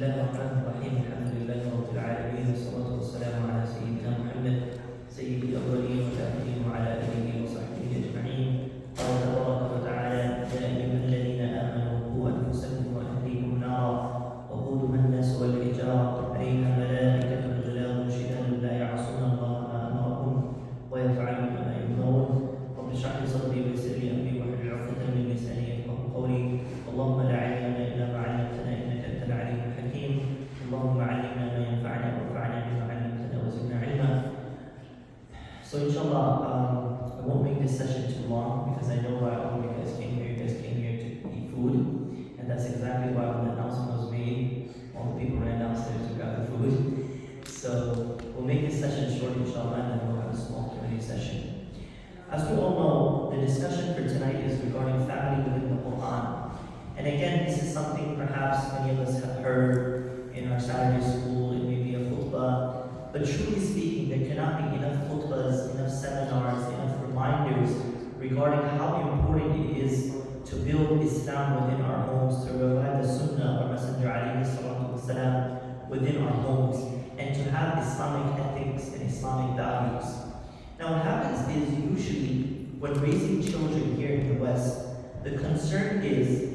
الله الرحمن الرحيم الحمد لله رب العالمين والصلاة والسلام على سيدنا محمد سيد الأولين والآخرين وعلى آله وصحبه أجمعين. قال تبارك وتعالى: يا أيها الذين آمنوا قوا أنفسكم وأهليكم نارا وقودها الناس والحجارة عليها ملائكة غلاظ شداد لا يعصون الله ما أمرهم ويفعلون ما يؤمرون. رب اشرح لي صدري ويسر لي أمري واحلل عقدة من لساني يفقهوا قولي. اللهم لا علم لنا إلا ما علمتنا إنك أنت العليم الحكيم. اللهم علمنا ما ينفعنا وانفعنا بما علمتنا وزدنا علما. So inshallah, I won't make this session too long because I know why all of you guys came here to eat food, and that's exactly why when the announcement was made, all the people ran downstairs to grab the food. So we'll make this session short inshallah, and then we'll have a small Q&A session. As we all know, the discussion for tonight is regarding family within the Quran. And again, this is something perhaps many of us have heard in our Saturday school, it may be a khutbah, but truly speaking, there cannot be enough khutbahs, enough seminars, enough reminders regarding how important it is to build Islam within our homes, to revive the Sunnah of our Messenger ﷺ within our homes, and to have Islamic ethics and Islamic values. Now what happens is usually when raising children here in the West, the concern is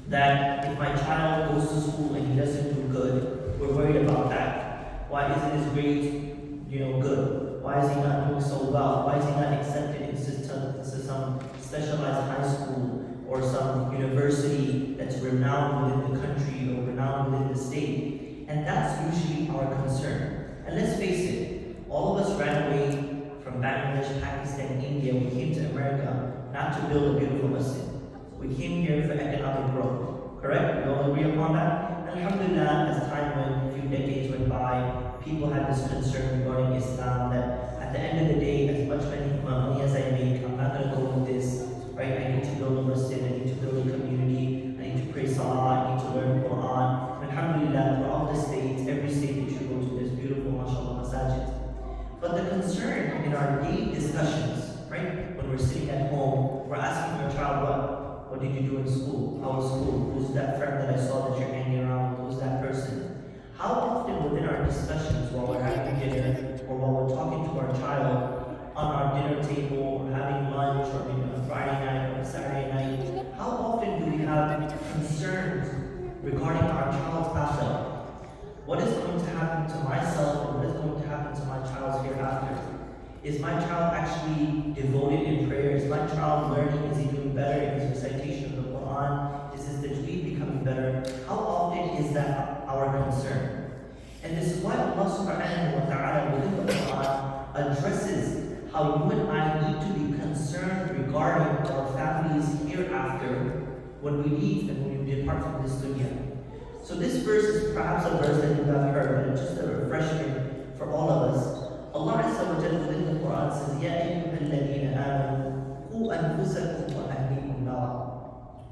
that if my child goes to school and he doesn't do good, we're worried about that. Why isn't his grade, good? Why is he not doing so well? Why is he not accepted into some specialized high school or some university that's renowned within the country or renowned within the state? And that's usually our concern. And let's face it, all of us ran away from Bangladesh, Pakistan, India. We came to America not to build a beautiful masjid. We came here for economic growth, correct? We all agree upon that? Alhamdulillah, as time went, a few decades went by, people had this concern regarding Islam that at the end of the day, as much money as I make, I'm not going to go with this, right? I need to build a masjid, I need to build a community, I need to pray salah, I need to learn Quran. Alhamdulillah, throughout the states, every state that you go to, there's beautiful, mashallah, masajids. But the concern in our daily discussions, right? When we're sitting at home, we're asking our child, what did you do in school? How was school? Who's that friend that I saw that you're hanging around with? Who's that person? How often within our discussions while we're having dinner or while we're talking to our child on our dinner table or having lunch or maybe on a Friday night or a Saturday night, how often do we have concerns regarding our child's akhirah? What is going to happen to myself and what is going to happen to my child's hereafter? Is my child actually devoted in prayer? Is my child learning? Is he doing better in his recitation of the Quran? Is his tajweed becoming better? How often is that our concern? And this is why Allah subhanahu wa ta'ala within the Quran addresses how you and I need to be concerned regarding our families hereafter when we leave and when we depart from this dunya. So this verse is perhaps a verse that you have heard, but it's just a refresher for all of us. Allah Azza wa Jalla within the Quran says, Ya ayyuhal ladhina amanu, qu anfusakum wa ahlikum nara.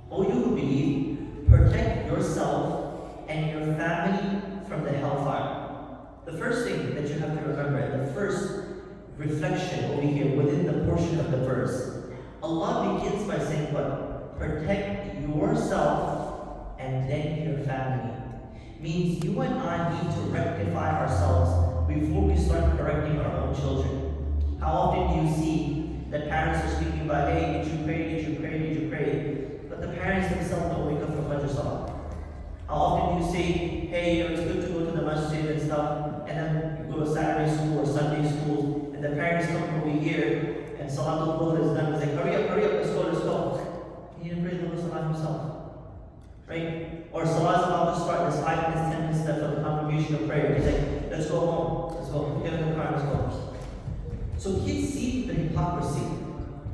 O you who believe, protect yourself and your family from the hellfire. The first thing that you have to remember, the first reflection over here within the portion of the verse, Allah begins by saying what? Protect yourself and then your family. Means you and I need to rectify ourselves before we start correcting our own children. How often do you see that parents are speaking about, hey, did you pray, did you pray, did you pray? But the parents themselves don't wake up from Fajr Salah. How often do you say, hey, it's good to go to the masjid and stuff, and then you go to Saturday school or Sunday school, and the parents come over here, and Salatul Dhuhr is done, it's like, hurry up, let's go. He didn't pray the Dhuhr Salah himself. Right? Or Salah is about to start, there's 5 minutes, 10 minutes left for the congregation of prayer. He's like, let's go home, let's go, get in the car, let's go. So kids see the hypocrisy.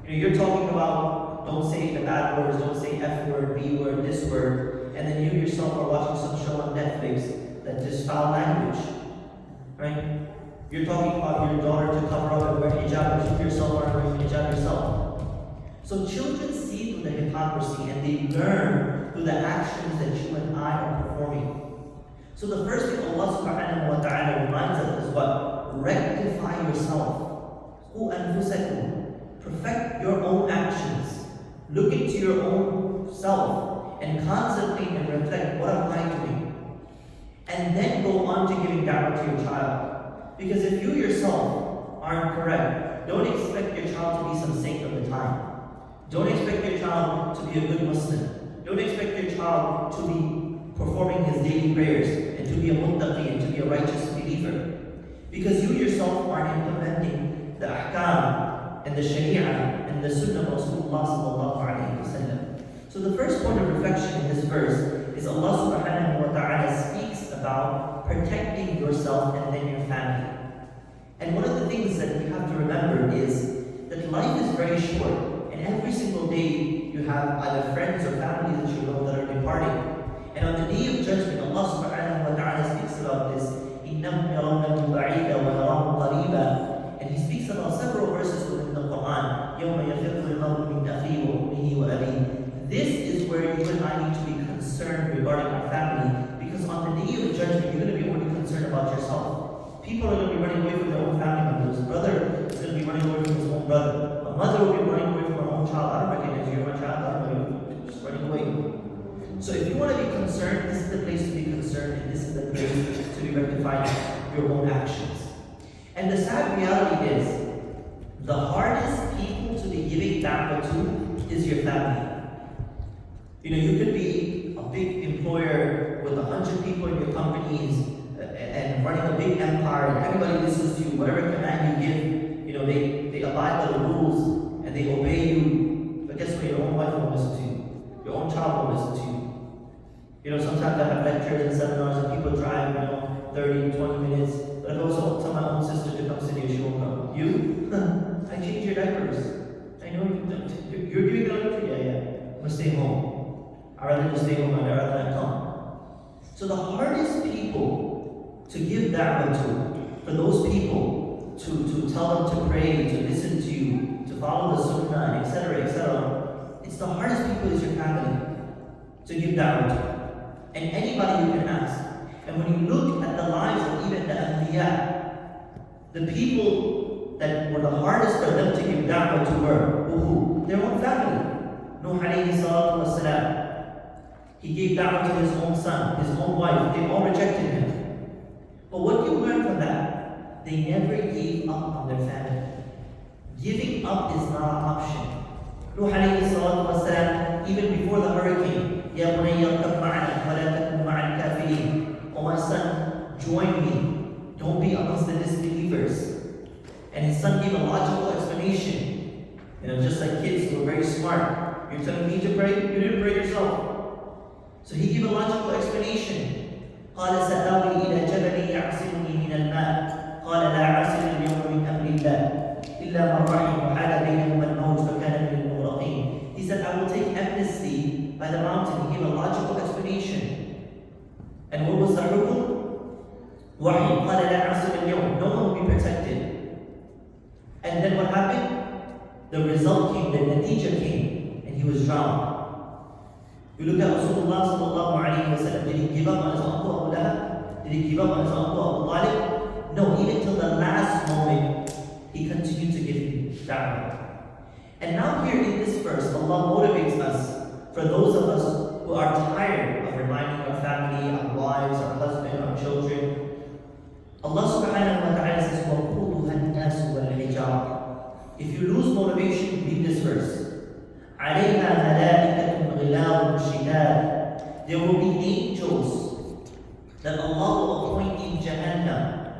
You're talking about, don't say the bad words, don't say F word, B word, this word, and then you yourself are watching some show on Netflix that just foul language. Right? You're talking about your daughter to cover up and wear hijab, but you yourself aren't wearing hijab yourself. So children see through the hypocrisy and they learn through the actions that you and I are performing. So the first thing Allah subhanahu wa ta'ala reminds us is what? Rectify yourself. Qu anfusakum. Perfect your own actions. Look into your own self and contemplate and reflect, what am I doing? child. Because if you yourself aren't correct, don't expect your child to be some saint of the time. Don't expect your child to be a good Muslim. Don't expect your child to be performing his daily prayers and to be a muttaqi and to be a righteous believer. Because you yourself aren't implementing the ahkam and the sharia and the sunnah of Rasulullah sallallahu alayhi wa sallam. So the first point of reflection in this verse is Allah subhanahu wa ta'ala speaks about protecting yourself and then your family. And one of the things that you have to remember is that life is very short. And every single day you have either friends or family that you know that are departing. And on the day of judgment, Allah subhanahu wa ta'ala speaks about this. إِنَّهُمْ يَرَوْنَهُ بَعِيدًا وَيَرَاهُ قَرِيبًا. And He speaks about several verses within the Quran. يَوْمَ يَفِرُّ الْمَرْءُ مِنْ أَخِيهِ وَأُمِّهِ وَأَبِيهِ. This is where you and I need to be concerned regarding our family. Because on the day of judgment, you're going to be only concerned about yourself. People are going to be running away from their own family members. Brother is going to be running away from his own brother. A mother will be running away from her own child. I don't recognize you, you're my child. I don't know you. Just running away. So if you want to be concerned, this is the place to be concerned, and this is the place to be rectifying your own actions. And the sad reality is, the hardest people to be giving da'wah to is your family. You know, you could be a big employer with 100 people in your companies and running a big empire, and everybody listens to you. Whatever command you give, you know, they abide by the rules and they obey you. But guess what? Your own wife won't listen to you. Your own child won't listen to you. You know, sometimes I have lectures and seminars and people drive, 30, 20 minutes. But I also tell my own sister to come sit here, she won't come. You? I change your diapers. I know you're doing the laundry. Yeah. I'm going to stay home. I'd rather just stay home. I'd rather not come. So the hardest people to give da'wah to, for those people to tell them to pray, to listen to you, to follow the sunnah, etc., etc., it's the hardest people is your family to give da'wah to. And anybody you can ask. And when you look at the lives of even the Anbiya, the people that were the hardest for them to give da'wah to were who? Their own family. Nuh alayhi salatu wasalam. He gave da'wah to his own son, his own wife. They all rejected him. But what do you learn from that? They never gave up on their family. Giving up is not an option. Nuh alayhi salatu wasalam, even before the hurricane, يَا بُنَيَّ ارْكَبْ مَعَنَا وَلَا تَكُنْ مَعَ الْكَافِرِينَ. Oh my son, join me. Don't be amongst the disbelievers. And his son gave a logical explanation. Just like kids who are very smart. You're telling me to pray? You didn't pray yourself. So he gave a logical explanation. قال سآوي إلى جبل يعصمني من الماء قال لا عاصم اليوم من أمر الله إلا من رحم وحال بينهما الموج فكان من المغرقين. He said, I will take amnesty by the mountain. He gave a logical explanation. And what was the hukum? Wahi. قال لا عاصم اليوم. No one will be protected. And then what happened? The result came, the natija came, and he was drowned. You look at Rasulullah sallallahu alayhi wa sallam. Did he give up on his uncle Abu Lahab? Did he give up on his uncle Abu Talib? No, even till the last moment, he continued to give da'wah. And now here in this verse, Allah motivates us, for those of us who are tired of reminding our family, our wives, our husband, our children. Allah subhanahu wa ta'ala says, وَقُودُهَا النَّاسُ وَالْحِجَارَةُ. If you lose motivation, read this verse. عَلَيْهَا مَلَائِكَةٌ غِلَاظٌ شِدَادٌ. There will be angels that Allah will appoint in Jahannam.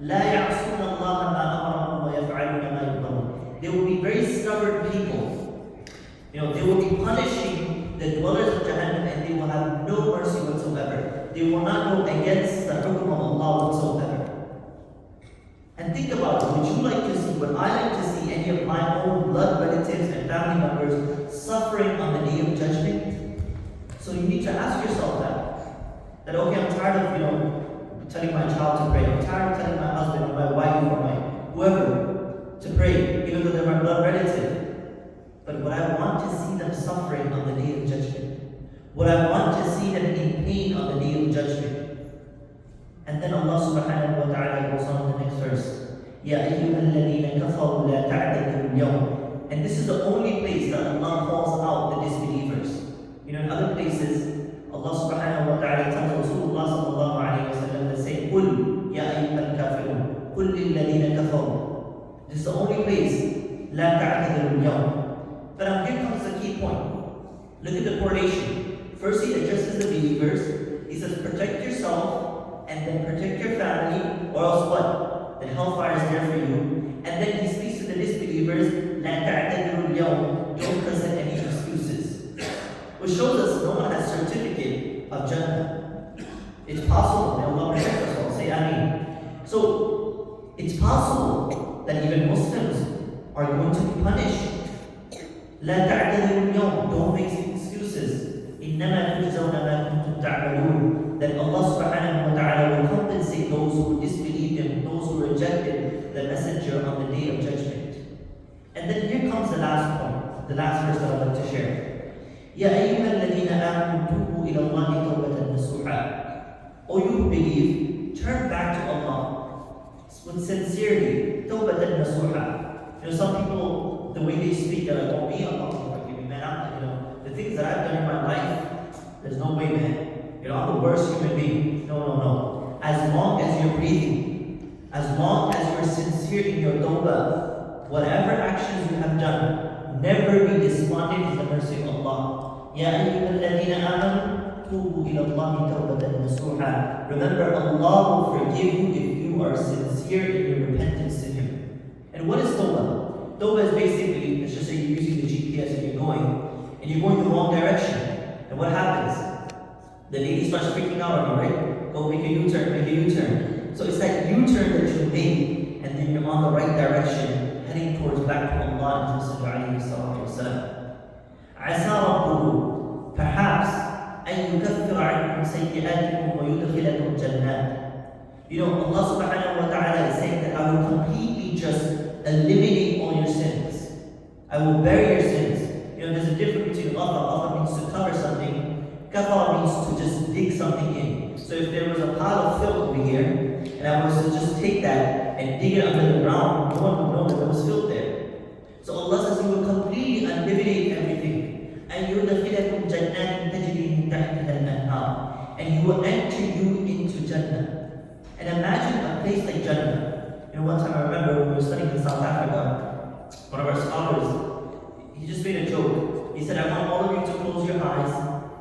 لَا يَعْصُونَ اللَّهَ مَا أَمَرَهُمْ وَيَفْعَلُونَ مَا يُؤْمَرُونَ. They will be very stubborn people. They will be punishing the dwellers of Jahannam, and they will have no mercy whatsoever. They will not go against the hukum of Allah whatsoever. And think about it. Would you like to see, would I like to see any of my own blood relatives and family members suffering on the day of judgment? So you need to ask yourself that okay, I'm tired of telling my child to pray. I'm tired of telling my husband or my wife or my whoever to pray, even though they're my blood relative. But would I want to see them suffering on the day of judgment? Would I want to see them in pain on the day of judgment? And then Allah subhanahu wa ta'ala goes on in the next verse. يَا أَيُّهَا الَّذِينَ كَفَرُوا لَا تَعْتَذِرُوا الْيَوْمَ. And this is the only place that Allah calls out the disbelievers. In other places, Allah subhanahu wa ta'ala tells Rasulullah sallallahu alayhi wa sallam to say, قُلْ يَا أَيُّهَا قل للذين كفروا. This is the only place. لا تعتذروا اليوم. But here comes the key point. Look at the correlation. First, he addresses the believers. He says, protect yourself and then protect your family, or else what? The hellfire is there for you. And then he speaks to the disbelievers, لا تعتذروا اليوم. Don't present any excuses. Which shows us no one has certificate of Jannah. It's possible. May Allah protect us all. Say Ameen. So, it's possible that even Muslims are going to be punished. لا تعتذروا اليوم. Don't make excuses. إنما تجزون ما كنتم تعملون. That Allah subhanahu wa ta'ala will compensate those who disbelieved Him, those who rejected the messenger on the day of judgment. And then here comes the last point, the last verse that I'd like to share. يا أيها الذين آمنوا توبوا إلى الله توبة نصوحا. O you who believe, turn back to Allah with sincerity. توبة نصوحا. Some people, the way they speak, they're like, oh me, Allah will forgive me, man. The things that I've done in my life, there's no way, man. I'm the worst human being. No. As long as you're breathing, as long as you're sincere in your tawbah, whatever actions you have done, never be despondent in the mercy of Allah. Ya ayyuhal ladhina amanu tubu ila Allahi tawbatan nasuha. Remember, Allah will forgive you if you are sincere in your repentance to Him. And what is tawbah? Tawbah is basically, let's just say you're using the GPS and you're going the wrong direction. And what happens? The lady starts freaking out on you, right? Go make a U-turn. So it's that U-turn that you make, and then you're on the right direction, heading towards back to Allah and Messenger alayhi salatu wasalam. عسى ربه, perhaps, أن يكفر عنكم سيئاتكم ويدخلكم جنات. Allah subhanahu wa ta'ala is saying that I will completely just eliminate all your sins. I will bury your sins. There's a difference between Allah means to cover something. Kafara means to just dig something in. So if there was a pile of filth over here, and I was to just take that and dig it under the ground, no one would know that there was filth there. So Allah says He will completely eliminate everything. And يُدْخِلَكُمْ جَنَّاتٍ تَجْرِي مِنْ تَحْتِهَا الْأَنْهَارُ. And He will enter you into Jannah. And imagine a place like Jannah. One time I remember when we were studying in South Africa, one of our scholars, he just made a joke. He said, I want all of you to close your eyes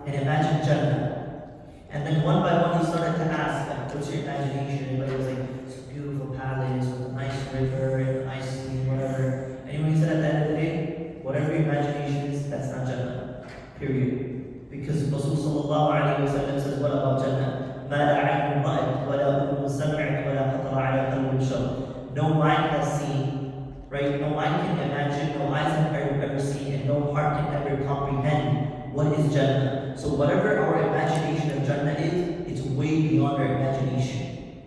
and imagine Jannah. And then one by one he started to ask, what's your imagination? Everybody was like, it's a beautiful palace with a nice river and a nice sea, whatever. And he said at the end of the day, whatever your imagination is, that's not Jannah. Period. Because Rasul sallallahu alayhi wa sallam says, what about Jannah? مَا لَا عَيْنٌ رَأَتْ وَلَا أُذُنٌ سَمِعَتْ وَلَا خَطَرَ عَلَى قَلْبٍ بَشَرٍ. No mind has seen, right? No mind can imagine, no eyes have ever seen, and no heart can ever comprehend what is Jannah. So whatever our imagination of Jannah is, it's way beyond our imagination.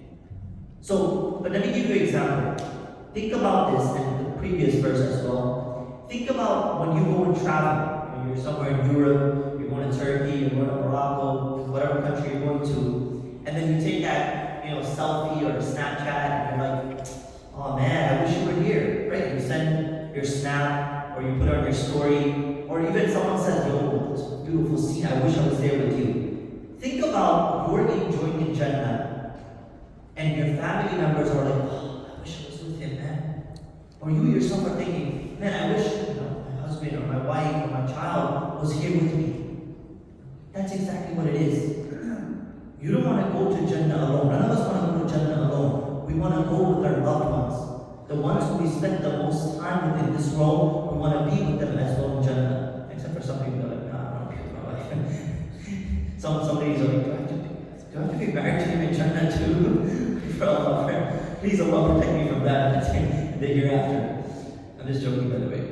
So, but let me give you an example. Think about this and the previous verse as well. Think about when you go and travel. You're somewhere in Europe, you're going to Turkey, you're going to Morocco, whatever country you're going to, and then you take that, selfie or Snapchat, and you're like, oh man, I wish you were here, right? You send your snap, or you put it on your story, or even someone says, yo, this beautiful scene, I wish I was there with you. Think about you're enjoying in Jannah, and your family members are like, oh, I wish I was with him, man. Or you yourself are thinking, man, I wish my husband or my wife or my child was here with me. That's exactly what it is. You don't want to go to Jannah alone. None of us want to go to Jannah alone. We want to go with our loved ones. The ones who we spend the most time with in this world, we want to be with them as well in Jannah. Except for some people that are like, nah, I want to be with my wife. some ladies are like, do I have to be married to him in Jannah too? Please Allah protect me from that the hereafter. I'm just joking, by the way.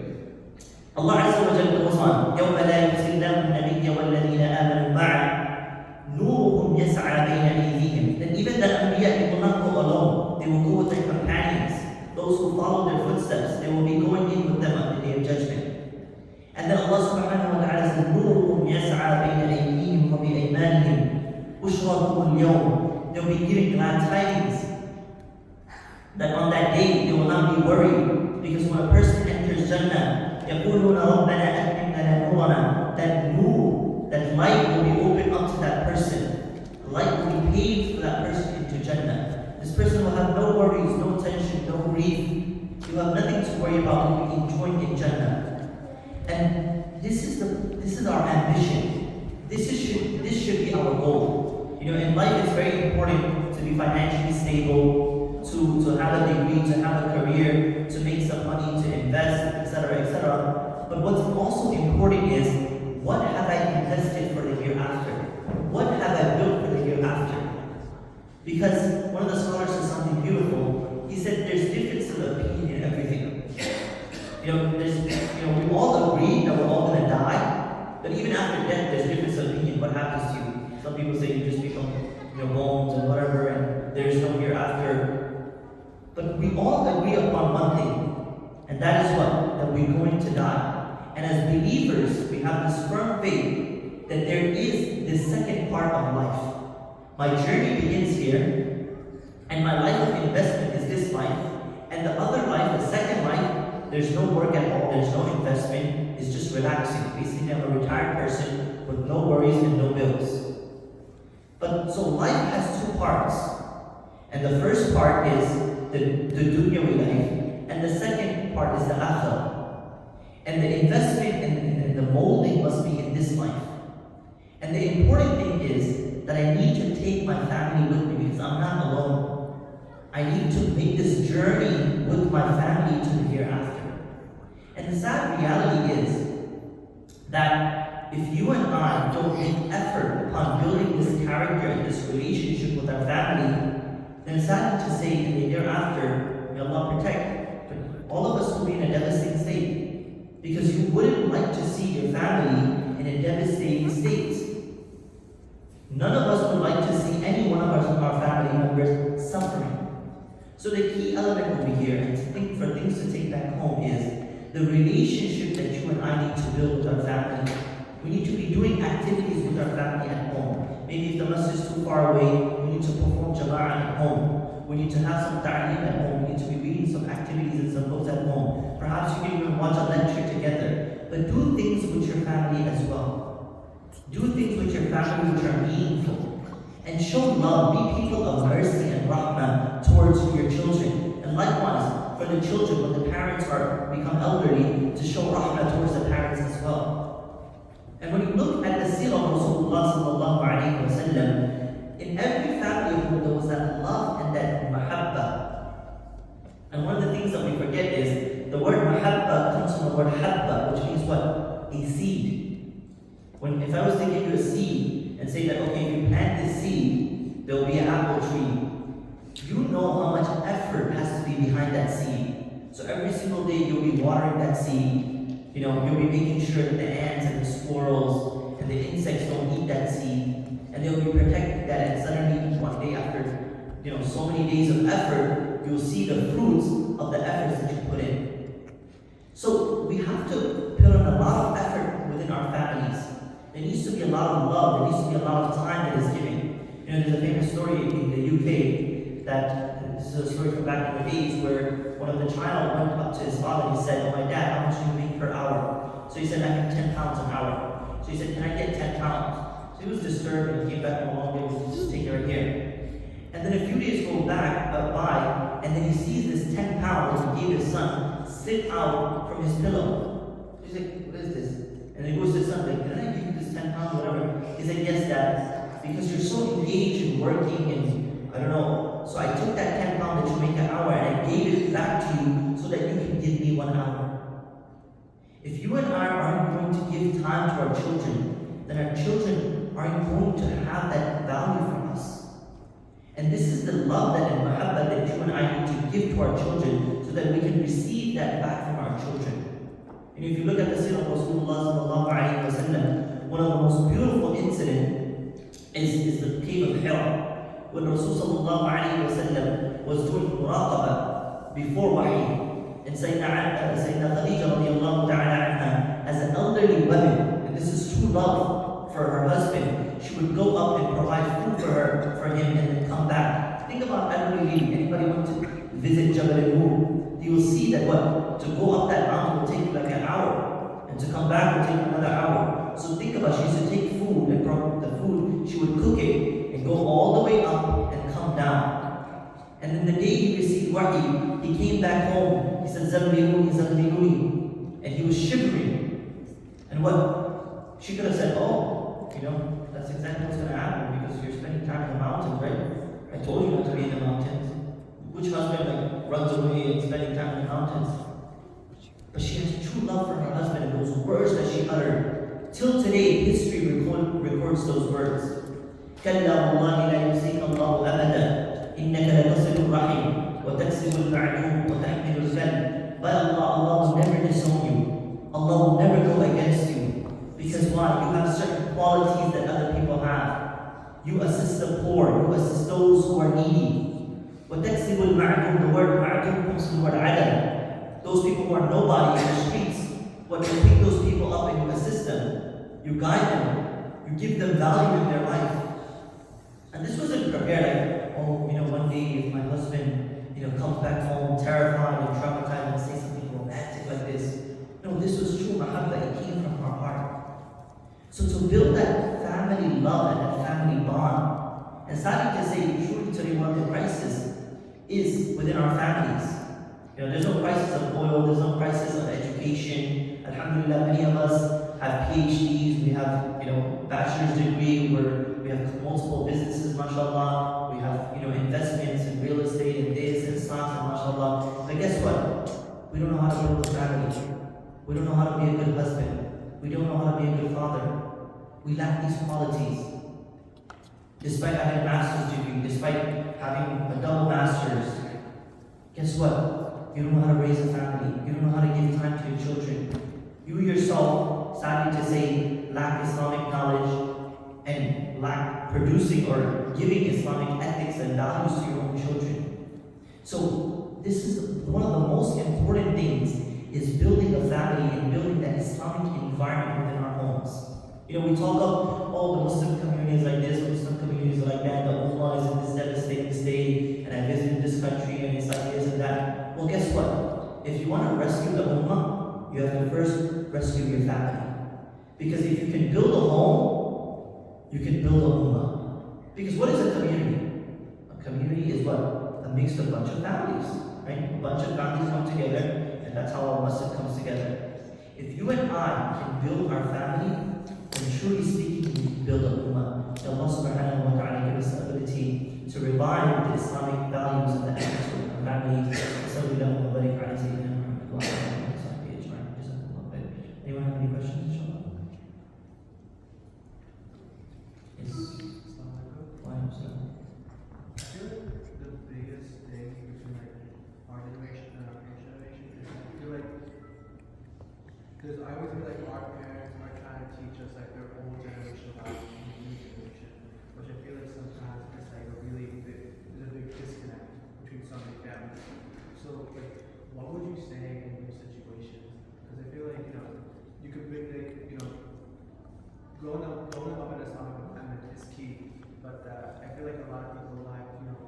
Allah Azza wa Jalla goes on, يَوْمَ لَا يُخْزِي اللَّهُ النَّبِيَّ وَالَّذِينَ آمَنُوا مَعَهُ نُورُهُمْ يَسْعَى بَيْنَ أَيْدِيهِمْ. Then even the Anbiya, they will not go alone. They will go with their companions. Those who follow their footsteps, they will be going in with them on the day of judgment. And then Allah subhanahu wa ta'ala says, نُورُهُمْ يَسْعَى بَيْنَ أَيْدِيهِمْ وَبِأَيْمَانِهِمْ بُشْرَاكُمُ الْيَوْمِ. They will be giving glad tidings that on that day they will not be worried, because when a person enters Jannah, يَقُولُونَ رَبَّنَا أَتْمِمْ لَنَا نُورَنَا. That nur, that light will be opened up to that person. Light will be paved for that person into Jannah. This person will have no worries, no tension, no grief. You have nothing to worry about and be enjoying in Jannah. And this is our ambition. This should be our goal. In life it's very important to be financially stable, to have a degree, to have a career, to make some money, to invest, etc., etc. But what's also important is, what have I invested for the hereafter? What have I built for the hereafter? Because one of the scholars said something beautiful. He said there's differences of opinion in everything. We all agree that we're all going to die, but even after death, there's difference of opinion. What happens to you? Some people say you just become bones and whatever, and there's no hereafter. But we all agree upon one thing, and that is what? That we're going to die. And as believers, we have this firm faith that there is this second part of life. My journey begins here, and my life of investment is this life, and the other life, the second life, there's no work at all, there's no investment, it's just relaxing. Basically, I'm a retired person with no worries and no bills. But so life has two parts, and the first part is the dunyawi life, and the second part is the akhirah. And the investment and the molding must be in this life. And the important thing is that I need to take my family with me, because I'm not alone. I need to make this journey with my family to the hereafter. And the sad reality is that if you and I don't make effort upon building this character and this relationship with our family, then it's sad to say in the hereafter, may Allah protect, but all of us will be in a devastating state. Because you wouldn't like to see your family in a devastating state. None of us would like to see any one of our family members suffering. So the key element over here, and for things to take back home, is the relationship that you and I need to build with our family. We need to be doing activities with our family at home. Maybe if the masjid is too far away, we need to perform jama'ah at home. We need to have some ta'aleem at home. We need to be reading some activities and some books at home. Perhaps you can even watch a lecture together. But do things with your family as well. Do things with your family which are meaningful. And show love. Be people of mercy and rahmah towards your children. And likewise, for the children, when the parents become elderly, to show rahmah towards the parents as well. And when you look at the seerah of Rasulullah sallallahu alayhi wa sallam, in every family there was that love and that mahabba. And one of the things that we forget is the word mahabba comes from the word habba, which means what? A seed. If I was to give you a seed and say that, okay, if you plant this seed, there will be an apple tree. You know how much effort has to be behind that seed. So every single day you'll be watering that seed. You'll be making sure that the ants and the squirrels and the insects don't eat that seed. And they'll be protecting that, and suddenly one day after so many days of effort, you'll see the fruits of the efforts that you put in. So we have to put in a lot of effort within our families. There needs to be a lot of love, there needs to be a lot of time that is given. There's a famous story in the UK that, this is a story from back in the 80s, where one of the child went up to his father and he said, "Oh my dad, how much do you make per hour?" So he said, "I make 10 pounds an hour." So he said, "Can I get 10 pounds? So he was disturbed and came back from a long day and just take it right here. And then a few days go by, and then he sees this 10 pounds that he gave his son slip out from his pillow. He's like, "What is this?" And then he goes to his son, like, "Did I give you this 10 pounds, whatever?" He said, "Yes, Dad, because you're so engaged in working and I don't know. So I took that 10 pounds that you make an hour and I gave it back to you so that you can give me 1 hour." If you and I aren't going to give time to our children, then our children aren't going to have that value from us. And this is the love that and mahabba that you and I need to give to our children so that we can receive that back from our children. And if you look at the seerah of Rasulullah sallallahu alayhi wa sallam, one of the most beautiful incidents is the cave of Hira. When Rasulullah sallallahu alayhi wa sallam was doing muraqabah before wahi, and Sayyidina Khadija radiallahu ta'ala anha, as an elderly woman, and this is true love for her husband, she would go up and provide food for him and then come back. Think about elderly lady. Anybody want to visit Jabal al-Nur? You will see that to go up that mountain will take you like an hour, and to come back will take another hour. So think about, she used to take food, and from the food she would cook it and go all the way up and come down. And then the day he received wahi, he came back home. He said, Zambiluni, Zambiluni. And he was shivering. And what? She could have said, oh, that's exactly what's going to happen because you're spending time in the mountains, right? I told you not to be in the mountains. Which husband runs away and spending time in the mountains? But she has true love for her husband and those words that she uttered. Till today, history records those words. كلا والله لا يخزيك الله أبدا إنك لتصل الرحم وتكسب المعدوم وتحمل الكلب. But Allah will never disown you. Allah will never go against you. Because why? You have certain qualities that other people have. You assist the poor. You assist those who are needy. وتكسب المعدوم. The word معدوم comes from the word عدم. Those people who are nobody in the streets. When you pick those people up and you assist them, you guide them, you give them value in their life. And this wasn't prepared, one day if my husband, comes back home terrified and traumatized and say something romantic like this. No, this was true mahabba, it came from our heart. So to build that family love and that family bond, and sadly to say, truly today one of the crises is within our families. There's no crisis of oil, there's no crisis of education. Alhamdulillah, many of us have PhDs, we have, bachelor's degree, we have multiple businesses, mashallah. We have, investments in real estate and this and stocks and mashallah. But guess what? We don't know how to build a family. We don't know how to be a good husband. We don't know how to be a good father. We lack these qualities. Despite having a master's degree, despite having a double master's, guess what? You don't know how to raise a family. You don't know how to give time to your children. You yourself, sadly to say, lack Islamic knowledge and lack producing or giving Islamic ethics and values to your own children. So this is one of the most important things, is building a family and building that Islamic environment within our homes. We talk of, the Muslim communities like this, Muslim communities like that, the Ummah is in this devastating state, and I visited this country and it's like this and that. Well, guess what? If you want to rescue the Ummah, you have to first rescue your family. Because if you can build a home, you can build a Ummah. Because what is a community? A community is what? A mixed of bunch of families, right? A bunch of families come together, and that's how a masjid comes together. If you and I can build our family, then truly speaking, we can build a Ummah. May Allah subhanahu wa ta'ala give us the ability to revive the Islamic values and the ethics of our families. Sallallahu alayhi wa sallam. Anyone have any questions, inshallah? Yes. Why not, sir? I feel like the biggest thing between our generation and our parents' generation is I feel like, because I always feel like our parents are trying to teach us their old generation values and the new generation, which I feel like sometimes it's a big disconnect between some of the families. So what would you say in those situations? Because I feel like you could bring growing up in an Islamic environment is key, but I feel like a lot of people lack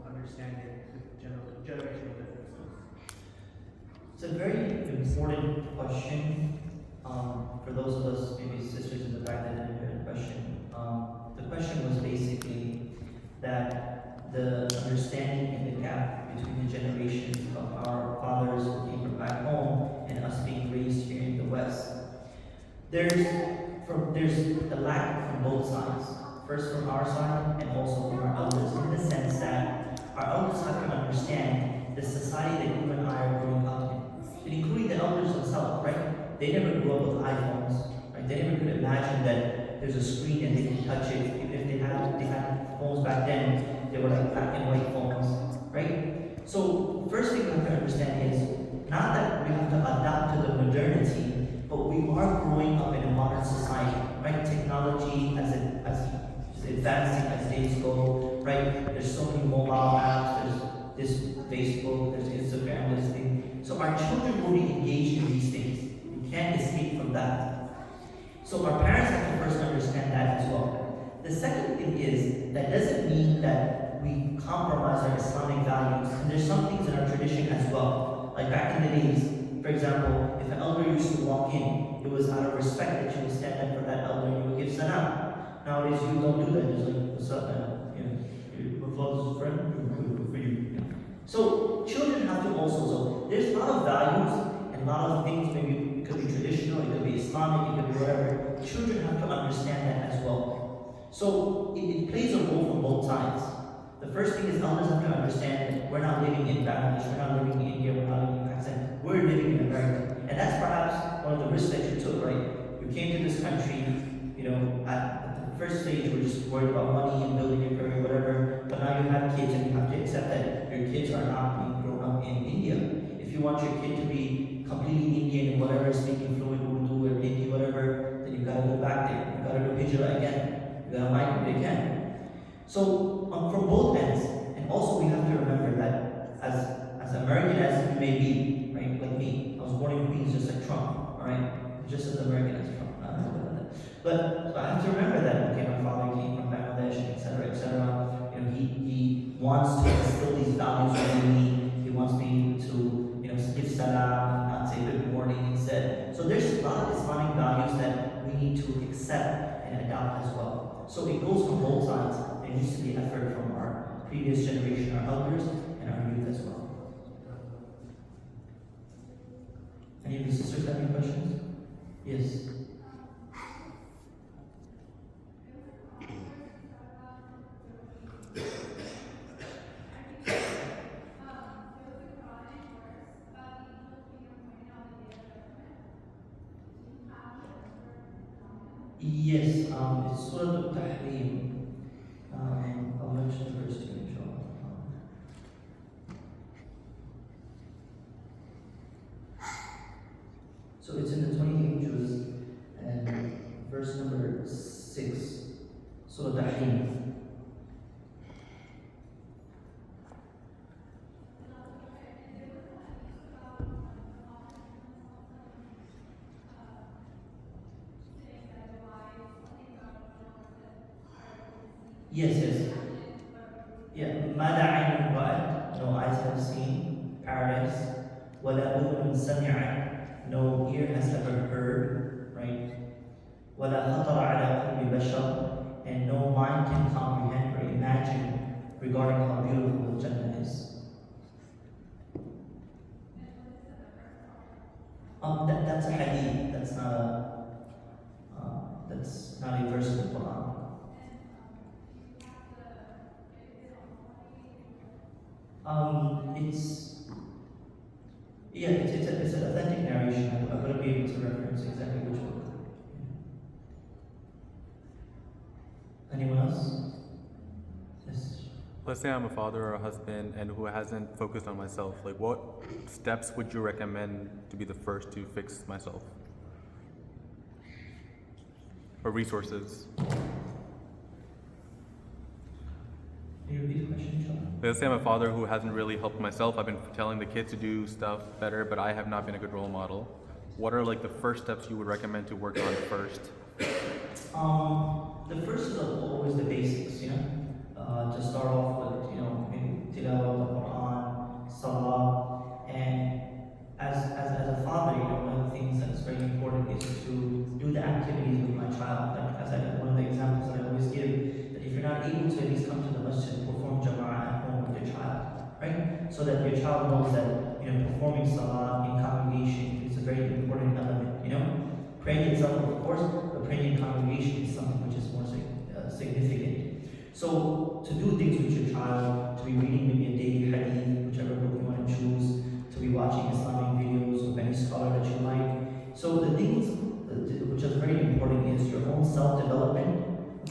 understanding the generational differences. It's a very important question. For those of us, maybe sisters in the back that didn't hear the question, the question was basically that the understanding and the gap between the generations of our fathers who came from back home and us being raised here in the West. There's the lack from both sides. First from our side and also from our elders, in the sense that our elders have to understand the society that you and I are growing up in, including the elders themselves, right? They never grew up with iPhones, right? They never could imagine that there's a screen and they can touch it. Even if they had phones back then, they were like black and white phones, right? So first thing we have to understand is not that we have to adapt to the modernity, but we are growing up in a modern society, right? Technology as advancing as days go, right? There's so many mobile apps, there's this Facebook, there's Instagram, this thing. So our children will be engaged in these things. You can't escape from that. So our parents have to first understand that as well. The second thing is, that doesn't mean that we compromise our Islamic values. And there's some things in our tradition as well. Like back in the days, for example, if an elder used to walk in, it was out of respect that you would stand up for that elder and you would give salam. Nowadays, you don't do that. Just like, what's up, man? Your father's friend, good for you. So children have to also, so there's a lot of values and a lot of things, maybe it could be traditional, it could be Islamic, it could be whatever. Children have to understand that as well. So it plays a role from both sides. The first thing is elders have to understand that we're not living in Bangladesh, we're not living in India, we're not living in Pakistan, we're living in America. And that's perhaps one of the risks that you took, right? You came to this country, at the first stage we're just worried about money and building your career, whatever, but now you have kids and you have to accept that your kids are not being grown up in India. If you want your kid to be completely Indian and whatever, speaking fluent Urdu or Hindi, whatever, then you gotta go back there. You gotta do hijrah again. You gotta migrate again. So from both ends, and also we have to remember that as American as you may be, right, like me, I was born in Queens just like Trump, alright, just as American as Trump, not as well as that. But so I have to remember that, okay, my father came from Bangladesh, etc., etc. He wants to instill these values within me. He wants me to, give salam, not say good morning instead. So there's a lot of Islamic values that we need to accept and adopt as well. So it goes from both sides. There needs to be effort from our previous generation, our elders, and our youth as well. Any of the sisters have any questions? Yes. Yes, it's Surah Al-Tahrim. I'll mention the verse to you, inshallah. So it's in the 28th juz, and verse number 6, Surah Al-Tahrim. Yes. Yeah. ماذا عين رأت, no eyes have seen paradise. ولا أذن سمعت, no ear has ever heard, right? ولا خطر على قلب بشر, and no mind can comprehend or imagine regarding how beautiful Jannah is. That's a hadith. That's not a verse of the Quran. It's an authentic narration. I wouldn't be able to reference exactly which book. Anyone else? Yes. Let's say I'm a father or a husband and who hasn't focused on myself. Like, what steps would you recommend to be the first to fix myself? Or resources? Can you repeat the question, Sean? Let's say I'm a father who hasn't really helped myself. I've been telling the kids to do stuff better, but I have not been a good role model. What are like the first steps you would recommend to work on first? The first is always the basics, to start off with, maybe tilawah, the Quran, salah, and as a father, one of the things that's very important is to do the activities with my child. Like one of the examples that I always give, that if you're not able to at least come to the masjid, perform jama'ah at home with your child, right? So that your child knows that, performing salah in congregation is a very important element, Praying itself, of course, but praying in congregation is something which is more significant. So to do things with your child, to be reading maybe a daily hadith, whichever book you want to choose, to be watching Islamic videos of any scholar that you like. So the things which is very important is your own self-development.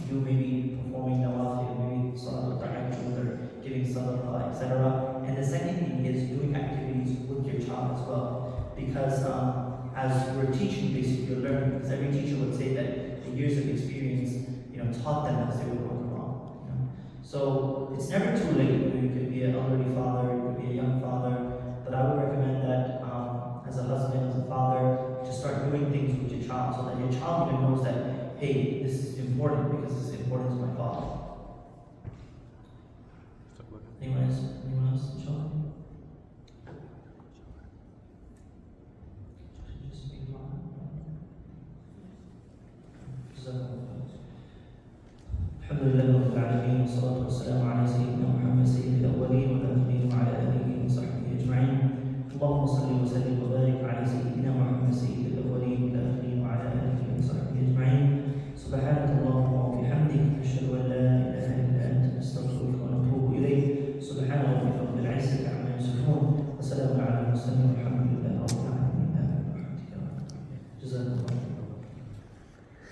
You maybe performing nawafil, maybe salat al-tahajjud, or giving sadaqah, etc. And the second thing is doing activities with your child as well. Because as we're teaching, basically you're learning, because every teacher would say that the years of experience, taught them as they were going along. So it's never too late. You could be an elderly father, you could be a young father, but I would recommend that as a husband, as a father, to start doing things with your child, so that your child even knows that, hey, this is important because this is important to my father. Anyone else, inshallah? الحمد لله رب العالمين والصلاة والسلام على سيدنا محمد سيد الأولين والآخرين وعلى آله وسلم وبارك على سيدنا محمد سيد الأولين والآخرين وعلى آله وصحبه أجمعين. سبحانك اللهم وبحمدك نشهد أن لا إله إلا أنت نستغفرك ونتوب إليك. سبحان ربك رب العزة عما يصفون وسلام على المرسلين.